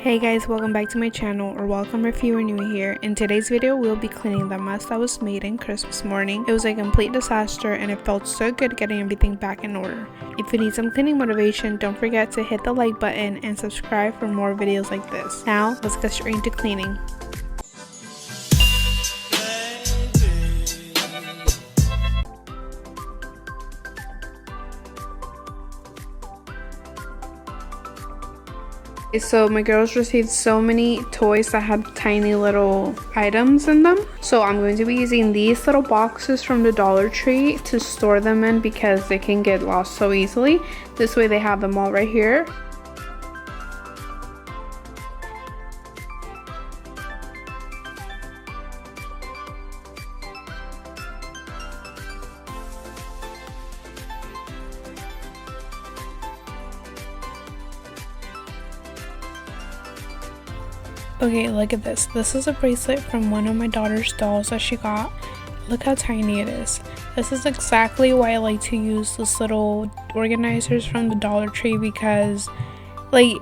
Hey guys, welcome back to my channel, or welcome if you are new here. In today's video, we'll be cleaning the mess that was made in Christmas morning. It was a complete disaster and it felt so good getting everything back in order. If you need some cleaning motivation, don't forget to hit the like button and subscribe for more videos like this. Now, let's get straight into cleaning. So my girls received so many toys that had tiny little items in them. So I'm going to be using these little boxes from the Dollar Tree to store them in because they can get lost so easily. This way they have them all right here. Okay, look at this. This is a bracelet from one of my daughter's dolls that she got. Look how tiny it is. This is exactly why I like to use this little organizers from the Dollar Tree because like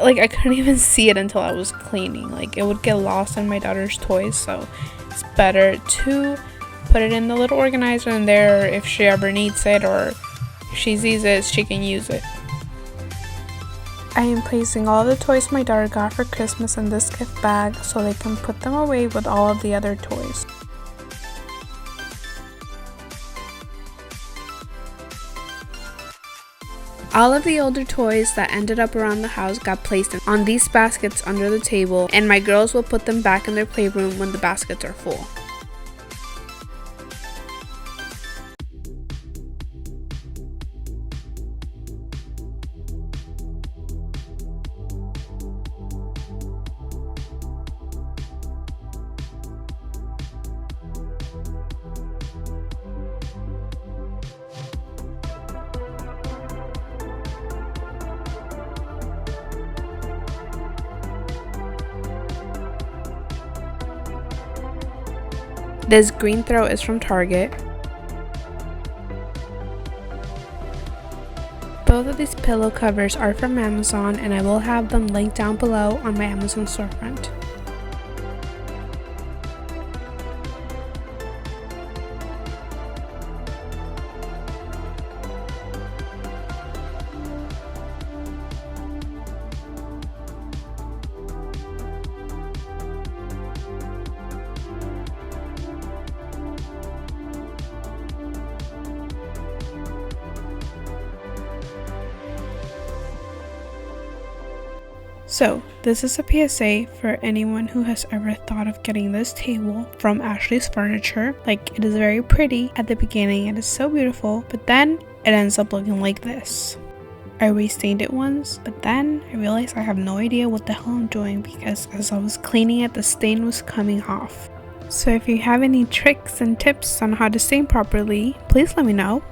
I couldn't even see it until I was cleaning. Like it would get lost in my daughter's toys, so it's better to put it in the little organizer in there if she ever needs it, or if she sees it, she can use it. I am placing all the toys my daughter got for Christmas in this gift bag so they can put them away with all of the other toys. All of the older toys that ended up around the house got placed on these baskets under the table, and my girls will put them back in their playroom when the baskets are full. This green throw is from Target. Both of these pillow covers are from Amazon, and I will have them linked down below on my Amazon storefront. So, this is a PSA for anyone who has ever thought of getting this table from Ashley's Furniture. Like, it is very pretty at the beginning, it is so beautiful, but then it ends up looking like this. I restained it once, but then I realized I have no idea what the hell I'm doing because as I was cleaning it, the stain was coming off. So if you have any tricks and tips on how to stain properly, please let me know.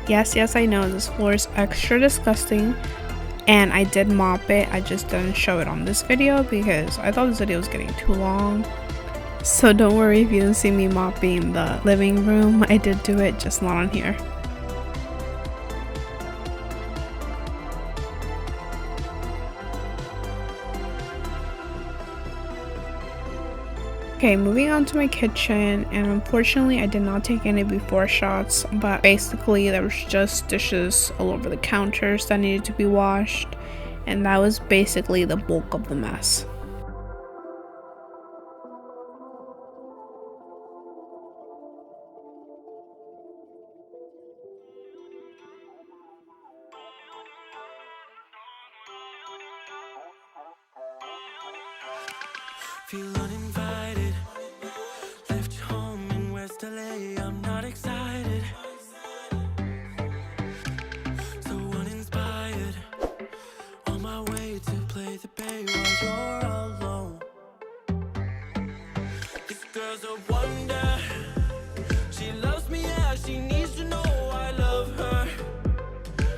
Yes, I know this floor is extra disgusting and I did mop it. I just didn't show it on this video because I thought this video was getting too long. So don't worry if you didn't see me mopping the living room. I did do it, just not on here. Okay, moving on to my kitchen, and unfortunately I did not take any before shots, but basically there was just dishes all over the counters that needed to be washed, and that was basically the bulk of the mess. Feel uninvited, left home in West LA, I'm not excited. So uninspired, to play the bay while you're alone. This girl's a wonder. She loves me, yeah, she needs to know I love her.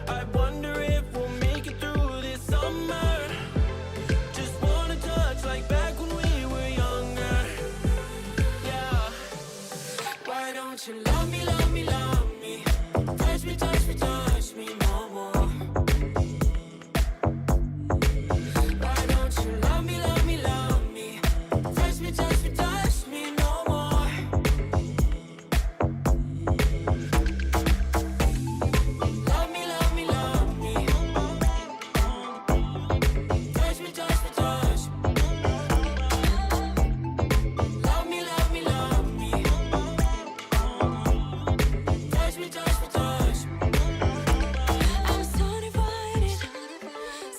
I wonder if we'll make it through this summer. Just wanna touch like back when we were younger. Yeah. Why don't you love me, love me, love me? Touch me, touch me, touch me no more. Why don't you love me, love me, love me? Touch me, touch me, touch me no more. Love me, love me, love me. Touch me, touch me, touch me. Love me, love me, love me. Touch me, touch me, touch me. I'm so divided,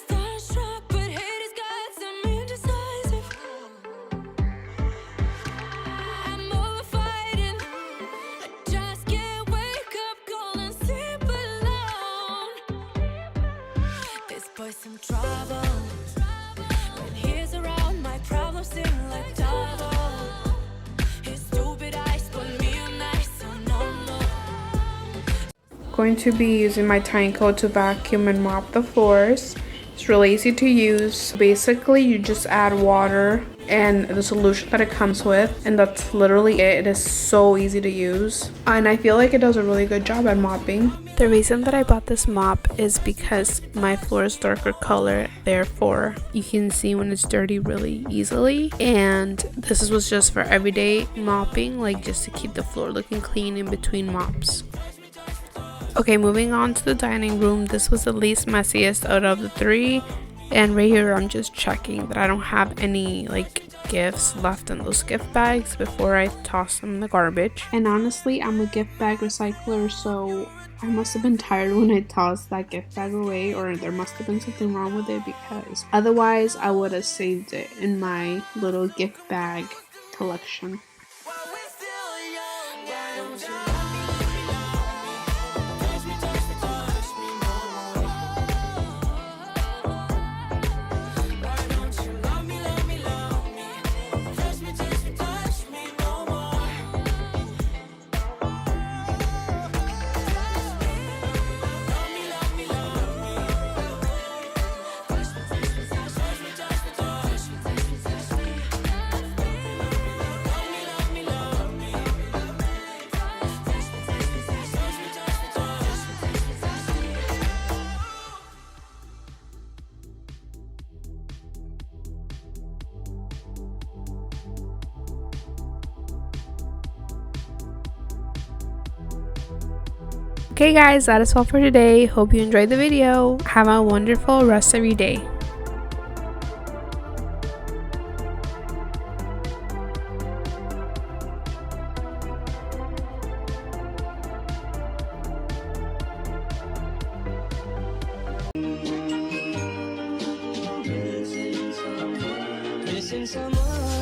starstruck, but hate has got some indecisive. I'm over fighting. I just can't wake up cold and sleep alone. This boy's some trouble. When he's around, my problems seem like double. His stupid eyes put me on ice, so no, no. Going to be using my tiny coat to vacuum and mop the floors. It's really easy to use. Basically, you just add water and the solution that it comes with, and that's literally it. It is so easy to use, and I feel like it does a really good job at mopping. The reason that I bought this mop is because my floor is darker color, therefore you can see when it's dirty really easily, and this was just for everyday mopping, like just to keep the floor looking clean in between mops. Okay, moving on to the dining room. This was the least messiest out of the three, and right here I'm just checking that I don't have any like gifts left in those gift bags before I toss them in the garbage. And honestly, I'm a gift bag recycler, so I must have been tired when I tossed that gift bag away, or there must have been something wrong with it, because otherwise I would have saved it in my little gift bag collection. While we're still young, why don't you love me, love me, love me? Touch me, touch me, touch me no more. Why don't you love me, love me, love me? Touch me, touch me, touch me no more. Love me, love me, love me. Touch me, touch me, touch me, touch me, touch me, touch me, touch me. Love me, love me, love me. Touch me, touch me, touch me, touch me, touch me, touch me. Okay guys, that is all for today. Hope you enjoyed the video. Have a wonderful rest of your day. Missing someone.